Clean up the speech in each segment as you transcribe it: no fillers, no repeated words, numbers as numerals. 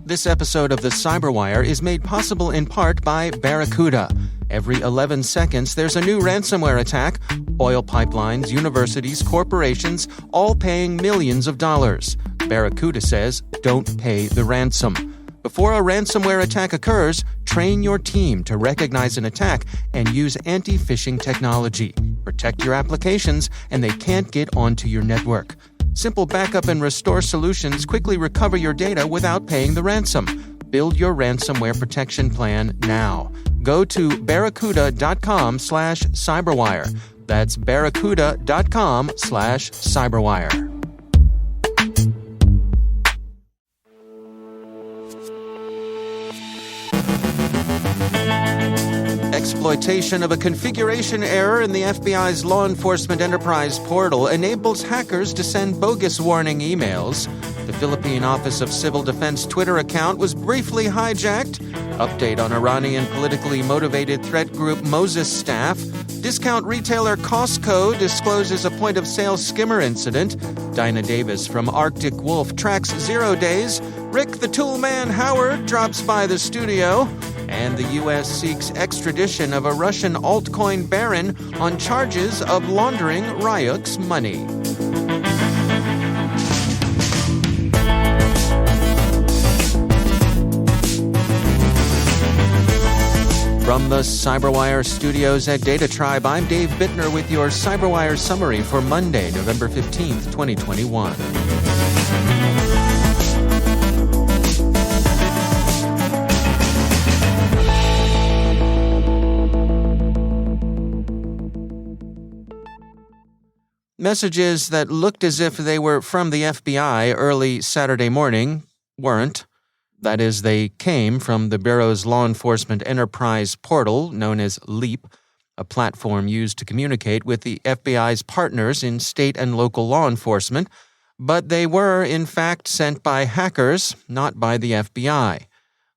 This episode of the CyberWire is made possible in part by Barracuda. Every 11 seconds, there's a new ransomware attack. Oil pipelines, universities, corporations, all paying millions of dollars. Barracuda says, don't pay the ransom. Before a ransomware attack occurs, train your team to recognize an attack and use anti-phishing technology. Protect your applications, and they can't get onto your network. Simple backup and restore solutions quickly recover your data without paying the ransom. Build your ransomware protection plan now. Go to barracuda.com/cyberwire. That's barracuda.com/cyberwire. Exploitation of a configuration error in the FBI's law enforcement enterprise portal enables hackers to send bogus warning emails. The Philippine Office of Civil Defense Twitter account was briefly hijacked. Update on Iranian politically motivated threat group MosesStaff. Discount retailer Costco discloses a point-of-sale skimmer incident. Dinah Davis from Arctic Wolf tracks 0 days. Rick the Toolman Howard drops by the studio. And the U.S. seeks extradition of a Russian altcoin baron on charges of laundering Ryuk's money. From the CyberWire studios at Data Tribe, I'm Dave Bittner with your CyberWire summary for Monday, November 15th, 2021. Messages that looked as if they were from the FBI early Saturday morning weren't. That is, they came from the Bureau's law enforcement enterprise portal known as LEAP, a platform used to communicate with the FBI's partners in state and local law enforcement, but they were, in fact, sent by hackers, not by the FBI.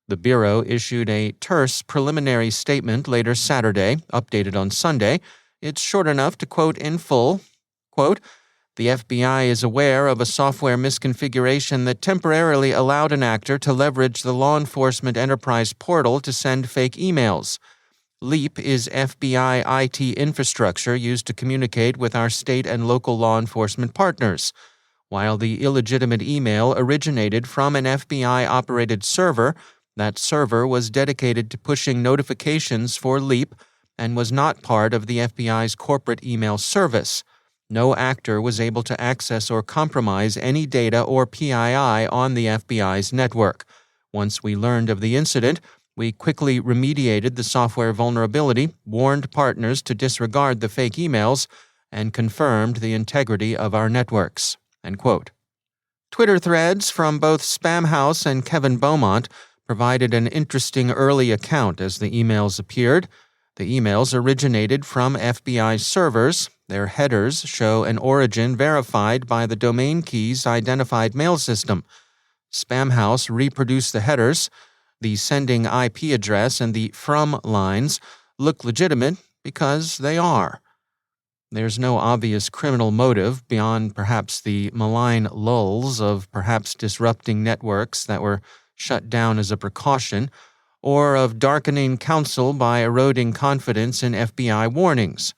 The Bureau issued a terse preliminary statement later Saturday, updated on Sunday. It's short enough to quote in full. Quote, the FBI is aware of a software misconfiguration that temporarily allowed an actor to leverage the law enforcement enterprise portal to send fake emails. LEAP is FBI IT infrastructure used to communicate with our state and local law enforcement partners. While the illegitimate email originated from an FBI-operated server, that server was dedicated to pushing notifications for LEAP and was not part of the FBI's corporate email service. No actor was able to access or compromise any data or PII on the FBI's network. Once we learned of the incident, we quickly remediated the software vulnerability, warned partners to disregard the fake emails, and confirmed the integrity of our networks. End quote. Twitter threads from both Spamhaus and Kevin Beaumont provided an interesting early account as the emails appeared. The emails originated from FBI servers. Their headers show an origin verified by the domain key's identified mail system. Spamhaus reproduced the headers. The sending IP address and the from lines look legitimate because they are. There's no obvious criminal motive beyond perhaps the malign lulls of perhaps disrupting networks that were shut down as a precaution, or of darkening counsel by eroding confidence in FBI warnings.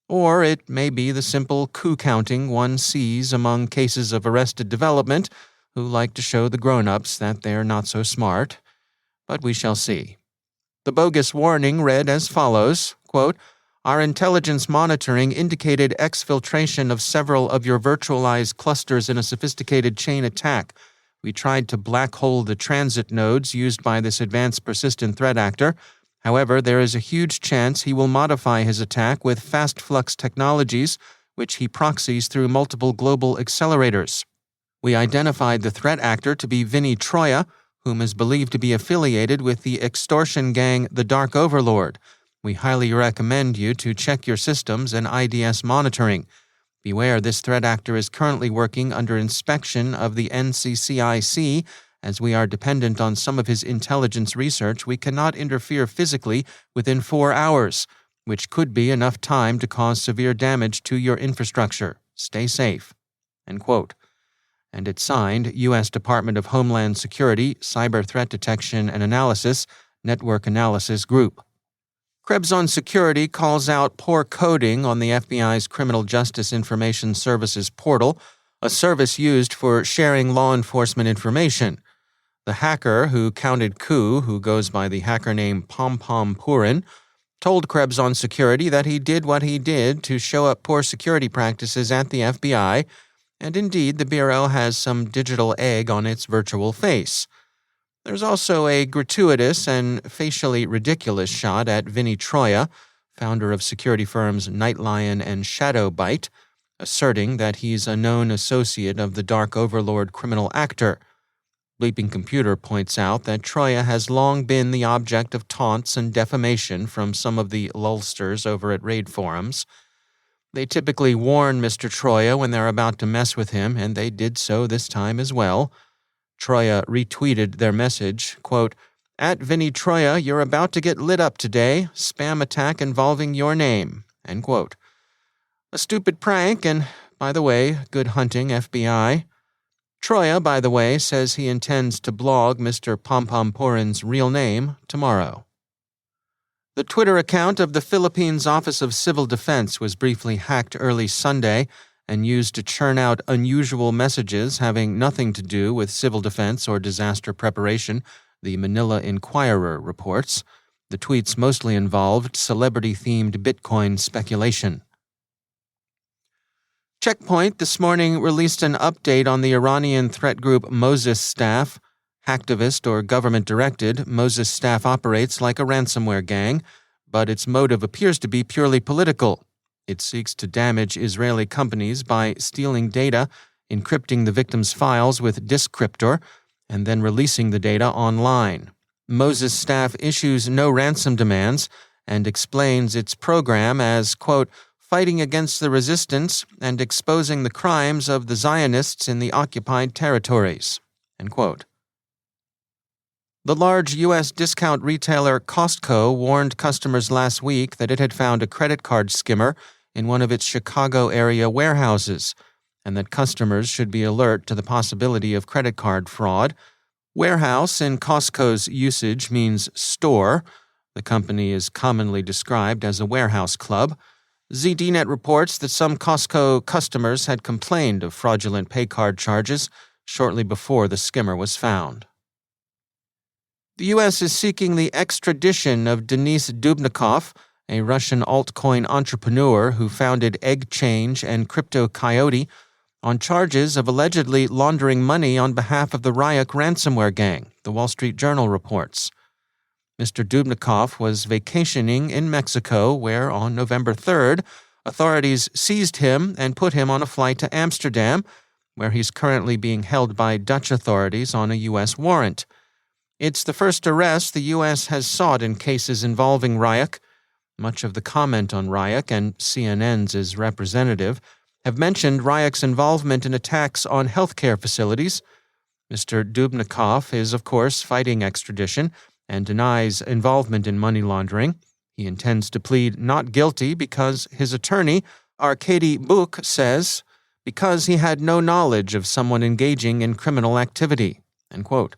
Or it may be the simple coup counting one sees among cases of arrested development who like to show the grown-ups that they're not so smart. But we shall see. The bogus warning read as follows, quote, our intelligence monitoring indicated exfiltration of several of your virtualized clusters in a sophisticated chain attack. We tried to black hole the transit nodes used by this advanced persistent threat actor. However, there is a huge chance he will modify his attack with fast flux technologies, which he proxies through multiple global accelerators. We identified the threat actor to be Vinny Troya, whom is believed to be affiliated with the extortion gang The Dark Overlord. We highly recommend you to check your systems and IDS monitoring. Beware, this threat actor is currently working under inspection of the NCCIC. As we are dependent on some of his intelligence research, we cannot interfere physically within 4 hours, which could be enough time to cause severe damage to your infrastructure. Stay safe. End quote. and it signed U.S. Department of Homeland Security Cyber Threat Detection and Analysis Network Analysis Group. Krebs on Security calls out poor coding on the FBI's Criminal Justice Information Services portal, a service used for sharing law enforcement information. The hacker who counted coup, who goes by the hacker name Pom Pom Purin, told Krebs on Security that he did what he did to show up poor security practices at the FBI, and indeed the Bureau has some digital egg on its virtual face. There's also a gratuitous and facially ridiculous shot at Vinnie Troia, founder of security firms Nightlion and Shadowbite, asserting that he's a known associate of the dark overlord criminal actor. Bleeping Computer points out that Troia has long been the object of taunts and defamation from some of the lulsters over at raid forums. They typically warn Mr. Troia when they're about to mess with him, and they did so this time as well. Troia retweeted their message, quote, "At Vinnie Troia, you're about to get lit up today. Spam attack involving your name," end quote. A stupid prank, and, by the way, good hunting, FBI. Troia, by the way, says he intends to blog Mr. Pom Pom Purin's real name tomorrow. The Twitter account of the Philippines Office of Civil Defense was briefly hacked early Sunday and used to churn out unusual messages having nothing to do with civil defense or disaster preparation, the Manila Inquirer reports. The tweets mostly involved celebrity-themed Bitcoin speculation. Checkpoint this morning released an update on the Iranian threat group MosesStaff. Hacktivist or government-directed, MosesStaff operates like a ransomware gang, but its motive appears to be purely political. It seeks to damage Israeli companies by stealing data, encrypting the victims' files with Discryptor, and then releasing the data online. MosesStaff issues no ransom demands and explains its program as, quote, fighting against the resistance and exposing the crimes of the Zionists in the occupied territories, end quote. The large U.S. discount retailer Costco warned customers last week that it had found a credit card skimmer in one of its Chicago-area warehouses, and that customers should be alert to the possibility of credit card fraud. Warehouse in Costco's usage means store. The company is commonly described as a warehouse club. ZDNet reports that some Costco customers had complained of fraudulent pay card charges shortly before the skimmer was found. The U.S. is seeking the extradition of Denis Dubnikov, a Russian altcoin entrepreneur who founded EggChange and Crypto Coyote, on charges of allegedly laundering money on behalf of the Ryuk ransomware gang, the Wall Street Journal reports. Mr. Dubnikov was vacationing in Mexico, where on November 3rd, authorities seized him and put him on a flight to Amsterdam, where he's currently being held by Dutch authorities on a U.S. warrant. It's the first arrest the U.S. has sought in cases involving Ryuk. Much of the comment on Ryuk, and CNN's is representative, have mentioned Ryuk's involvement in attacks on healthcare facilities. Mr. Dubnikov is, of course, fighting extradition and denies involvement in money laundering. He intends to plead not guilty because his attorney, Arkady Buk, says, because he had no knowledge of someone engaging in criminal activity, end quote.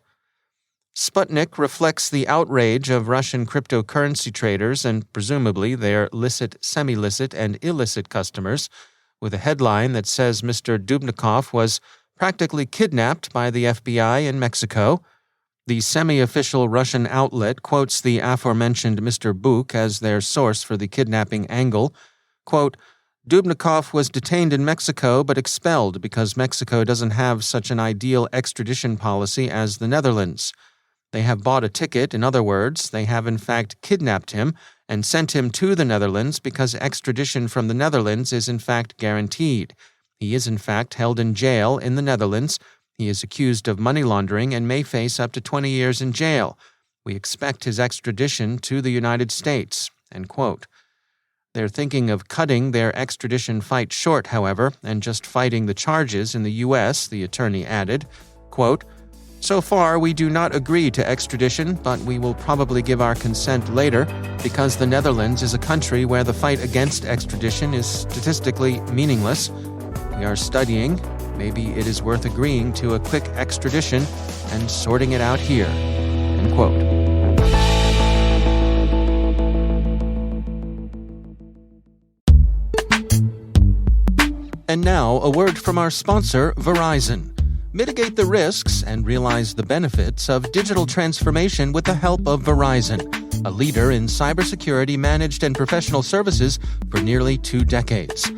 Sputnik reflects the outrage of Russian cryptocurrency traders and presumably their licit, semi-licit, and illicit customers, with a headline that says Mr. Dubnikov was practically kidnapped by the FBI in Mexico. The semi-official Russian outlet quotes the aforementioned Mr. Buk as their source for the kidnapping angle. Quote, Dubnikov was detained in Mexico but expelled because Mexico doesn't have such an ideal extradition policy as the Netherlands. They have bought a ticket, in other words, they have in fact kidnapped him and sent him to the Netherlands because extradition from the Netherlands is in fact guaranteed. He is in fact held in jail in the Netherlands. He is accused of money laundering and may face up to 20 years in jail. We expect his extradition to the United States, end quote. They're thinking of cutting their extradition fight short, however, and just fighting the charges in the U.S., the attorney added. Quote, so far, we do not agree to extradition, but we will probably give our consent later because the Netherlands is a country where the fight against extradition is statistically meaningless. We are studying. maybe it is worth agreeing to a quick extradition and sorting it out here." End quote. And now, a word from our sponsor, Verizon. Mitigate the risks and realize the benefits of digital transformation with the help of Verizon, a leader in cybersecurity managed and professional services for nearly 2 decades.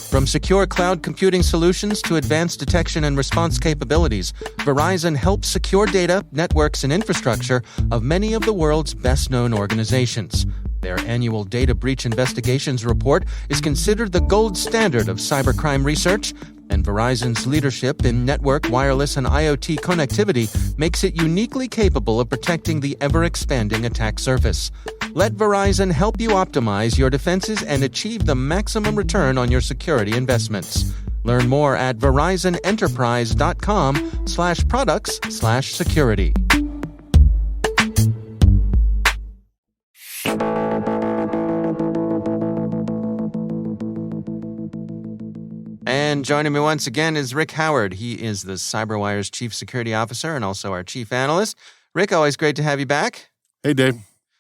From secure cloud computing solutions to advanced detection and response capabilities, Verizon helps secure data, networks, and infrastructure of many of the world's best-known organizations. Their annual data breach investigations report is considered the gold standard of cybercrime research, and Verizon's leadership in network, wireless, and IoT connectivity makes it uniquely capable of protecting the ever-expanding attack surface. Let Verizon help you optimize your defenses and achieve the maximum return on your security investments. Learn more at VerizonEnterprise.com/products/security. And joining me once again is Rick Howard. He is the CyberWire's Chief Security Officer and also our Chief Analyst. Rick, always great to have you back. Hey, Dave.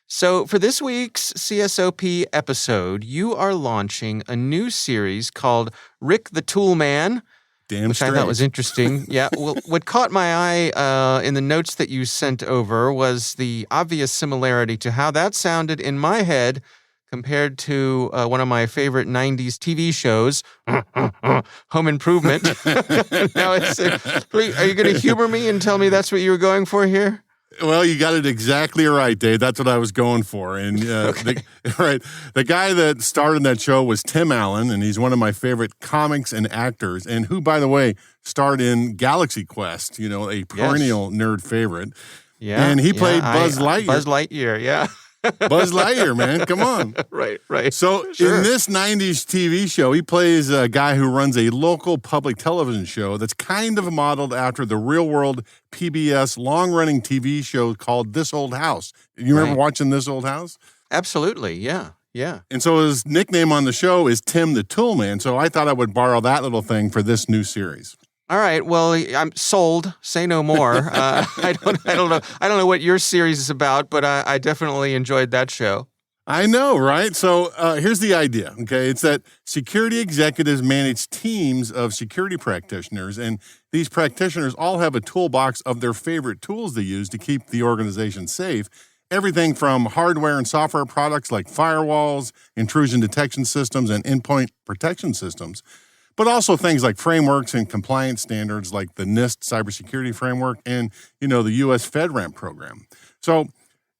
So for this week's CSOP episode, you are launching a new series called Rick the Tool Man, which I thought was interesting. Yeah, well, what caught my eye in the notes that you sent over was the obvious similarity to how that sounded in my head compared to one of my favorite 90s TV shows, Home Improvement. Now, are you going to humor me and tell me that's what you were going for here? Well, you got it exactly right, Dave. That's what I was going for. And Okay. the guy that starred in that show was Tim Allen, and he's one of my favorite comics and actors, and who, by the way, starred in Galaxy Quest, a perennial nerd favorite. Yeah. And he played Buzz Lightyear. Buzz Lightyear, yeah. Buzz Lightyear, man. Come on. Right. So Sure. in this 90s TV show, he plays a guy who runs a local public television show that's kind of modeled after the real-world PBS long-running TV show called This Old House. You remember watching This Old House? Absolutely, yeah. And so his nickname on the show is Tim the Toolman, so I thought I would borrow that little thing for this new series. All right. Well, I'm sold. Say no more. I don't know what your series is about, but I definitely enjoyed that show. I know, right? So here's the idea, okay? It's that security executives manage teams of security practitioners, and these practitioners all have a toolbox of their favorite tools they use to keep the organization safe. Everything from hardware and software products like firewalls, intrusion detection systems, and endpoint protection systems, but also things like frameworks and compliance standards like the NIST cybersecurity framework and, the U.S. FedRAMP program. So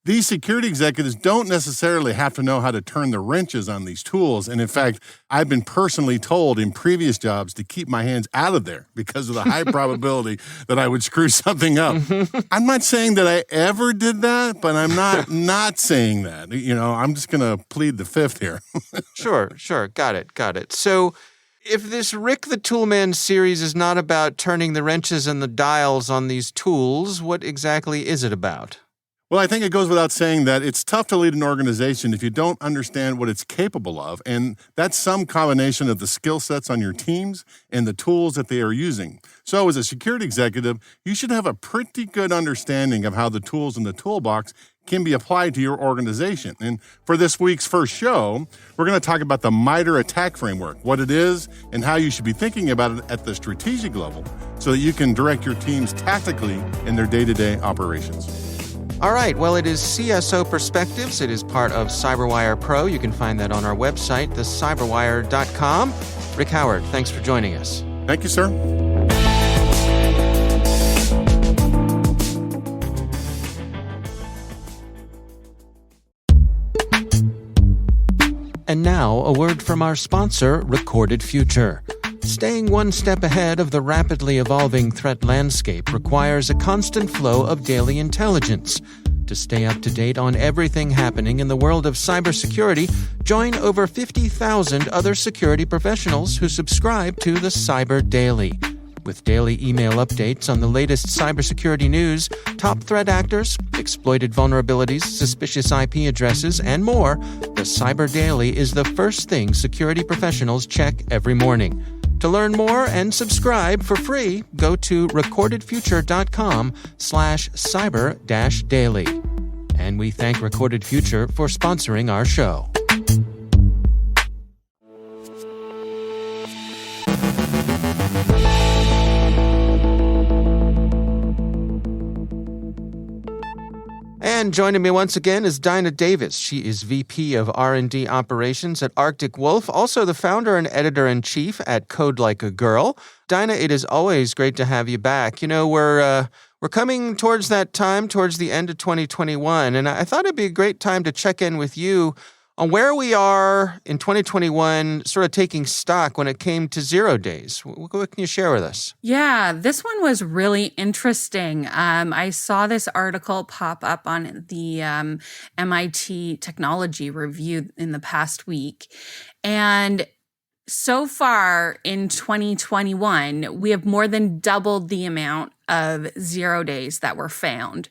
these security executives don't necessarily have to know how to turn the wrenches on these tools. And in fact, I've been personally told in previous jobs to keep my hands out of there because of the high probability that I would screw something up. I'm not saying that I ever did that, but I'm not saying that. I'm just going to plead the fifth here. Sure. Got it. So if this Rick the Toolman series is not about turning the wrenches and the dials on these tools, what exactly is it about? Well, I think it goes without saying that it's tough to lead an organization if you don't understand what it's capable of, and that's some combination of the skill sets on your teams and the tools that they are using. So as a security executive, you should have a pretty good understanding of how the tools in the toolbox can be applied to your organization. And for this week's first show, we're going to talk about the MITRE ATT&CK framework, what it is, and how you should be thinking about it at the strategic level so that you can direct your teams tactically in their day-to-day operations. All right. Well, it is CSO Perspectives. It is part of CyberWire Pro. You can find that on our website, thecyberwire.com. Rick Howard, thanks for joining us. Thank you, sir. And now, a word from our sponsor, Recorded Future. Staying one step ahead of the rapidly evolving threat landscape requires a constant flow of daily intelligence. To stay up to date on everything happening in the world of cybersecurity, join over 50,000 other security professionals who subscribe to the Cyber Daily. With daily email updates on the latest cybersecurity news, top threat actors, exploited vulnerabilities, suspicious IP addresses, and more, the Cyber Daily is the first thing security professionals check every morning. To learn more and subscribe for free, go to recordedfuture.com/cyber-daily. And we thank Recorded Future for sponsoring our show. And joining me once again is Dinah Davis. She is VP of R&D Operations at Arctic Wolf, also the founder and editor-in-chief at Code Like a Girl. Dinah, it is always great to have you back. You know, we're coming towards that time, towards the end of 2021, and I thought it'd be a great time to check in with you on where we are in 2021, sort of taking stock when it came to 0 days. What can you share with us? Yeah, this one was really interesting. I saw this article pop up on the MIT Technology Review in the past week. And so far in 2021, we have more than doubled the amount of 0 days that were found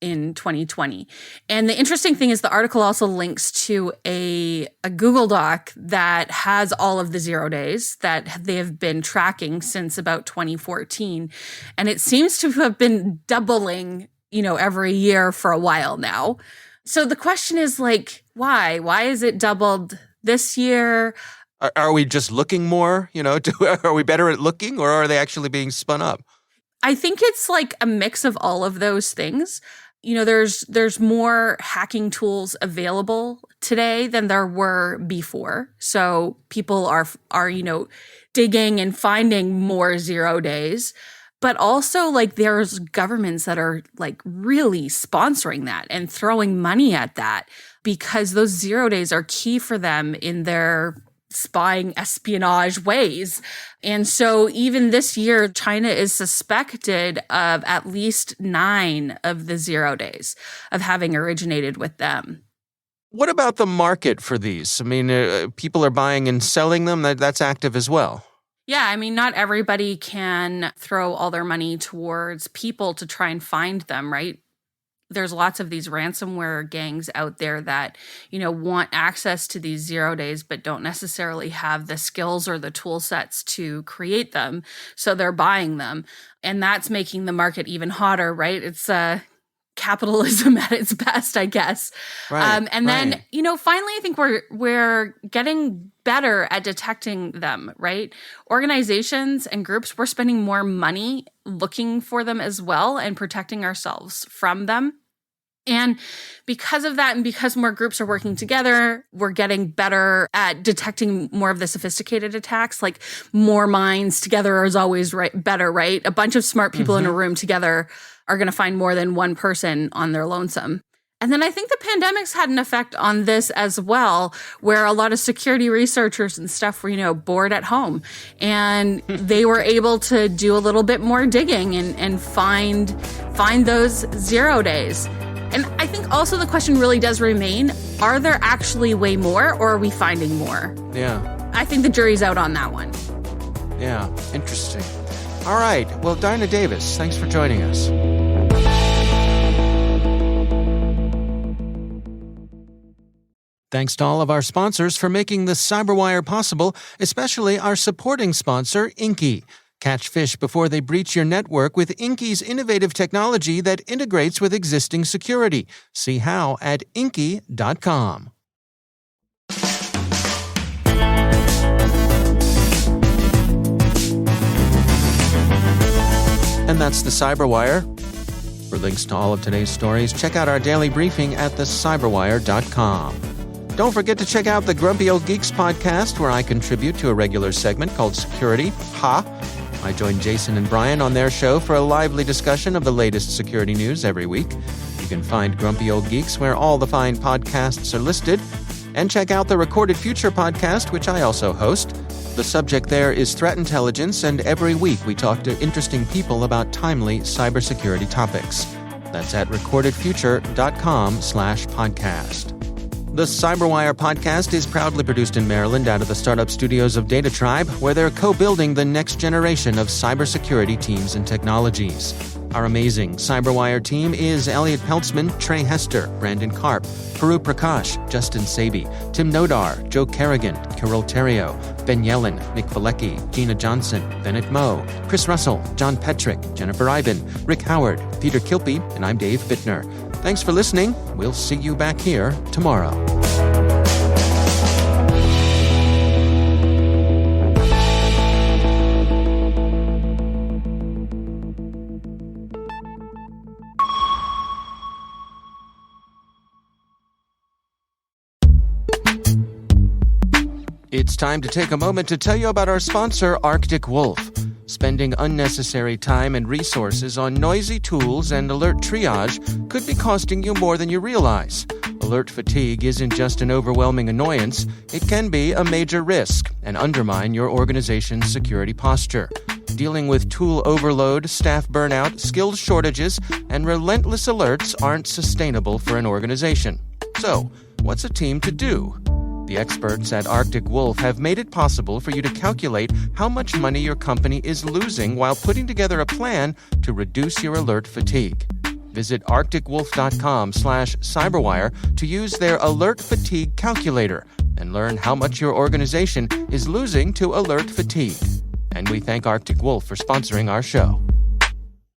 in 2020. And the interesting thing is the article also links to a Google Doc that has all of the 0 days that they have been tracking since about 2014. And it seems to have been doubling, every year for a while now. So the question is like, why? Why is it doubled this year? Are we just looking more? Are we better at looking, or are they actually being spun up? I think it's like a mix of all of those things. There's more hacking tools available today than there were before. So people are digging and finding more 0 days. But also, like, there's governments that are, like, really sponsoring that and throwing money at that because those 0 days are key for them in their spying espionage ways. And so even this year, China is suspected of at least 9 of the 0 days of having originated with them. What about the market for these? I mean, people are buying and selling them. That's active as well. Yeah, I mean, not everybody can throw all their money towards people to try and find them, right? There's lots of these ransomware gangs out there that, want access to these 0 days, but don't necessarily have the skills or the tool sets to create them. So they're buying them. And that's making the market even hotter, right? It's capitalism at its best, I guess. Right, and then, finally, I think we're getting better at detecting them, right? Organizations and groups, we're spending more money looking for them as well and protecting ourselves from them. And because of that, and because more groups are working together, we're getting better at detecting more of the sophisticated attacks. Like, more minds together is always better, right? A bunch of smart people in a room together are going to find more than one person on their lonesome. And then I think the pandemic's had an effect on this as well, where a lot of security researchers and stuff were, bored at home. And they were able to do a little bit more digging and find those 0 days. And I think also the question really does remain, are there actually way more, or are we finding more? Yeah. I think the jury's out on that one. Yeah, interesting. All right. Well, Dinah Davis, thanks for joining us. Thanks to all of our sponsors for making the CyberWire possible, especially our supporting sponsor, Inky. Catch fish before they breach your network with Inky's innovative technology that integrates with existing security. See how at inky.com. And that's the CyberWire. For links to all of today's stories, check out our daily briefing at thecyberwire.com. Don't forget to check out the Grumpy Old Geeks podcast, where I contribute to a regular segment called Security. I join Jason and Brian on their show for a lively discussion of the latest security news every week. You can find Grumpy Old Geeks where all the fine podcasts are listed. And check out the Recorded Future podcast, which I also host. The subject there is threat intelligence, and every week we talk to interesting people about timely cybersecurity topics. That's at recordedfuture.com/podcast. The CyberWire podcast is proudly produced in Maryland out of the startup studios of Data Tribe, where they're co-building the next generation of cybersecurity teams and technologies. Our amazing CyberWire team is Elliot Peltzman, Trey Hester, Brandon Karp, Peru Prakash, Justin Sabi, Tim Nodar, Joe Kerrigan, Carol Terrio, Ben Yellen, Nick Valecki, Gina Johnson, Bennett Moe, Chris Russell, John Petrick, Jennifer Iben, Rick Howard, Peter Kilpie, and I'm Dave Bittner. Thanks for listening. We'll see you back here tomorrow. It's time to take a moment to tell you about our sponsor, Arctic Wolf. Spending unnecessary time and resources on noisy tools and alert triage could be costing you more than you realize. Alert fatigue isn't just an overwhelming annoyance, it can be a major risk and undermine your organization's security posture. Dealing with tool overload, staff burnout, skills shortages, and relentless alerts aren't sustainable for an organization. So, what's a team to do? The experts at Arctic Wolf have made it possible for you to calculate how much money your company is losing while putting together a plan to reduce your alert fatigue. Visit arcticwolf.com/cyberwire to use their alert fatigue calculator and learn how much your organization is losing to alert fatigue. And we thank Arctic Wolf for sponsoring our show.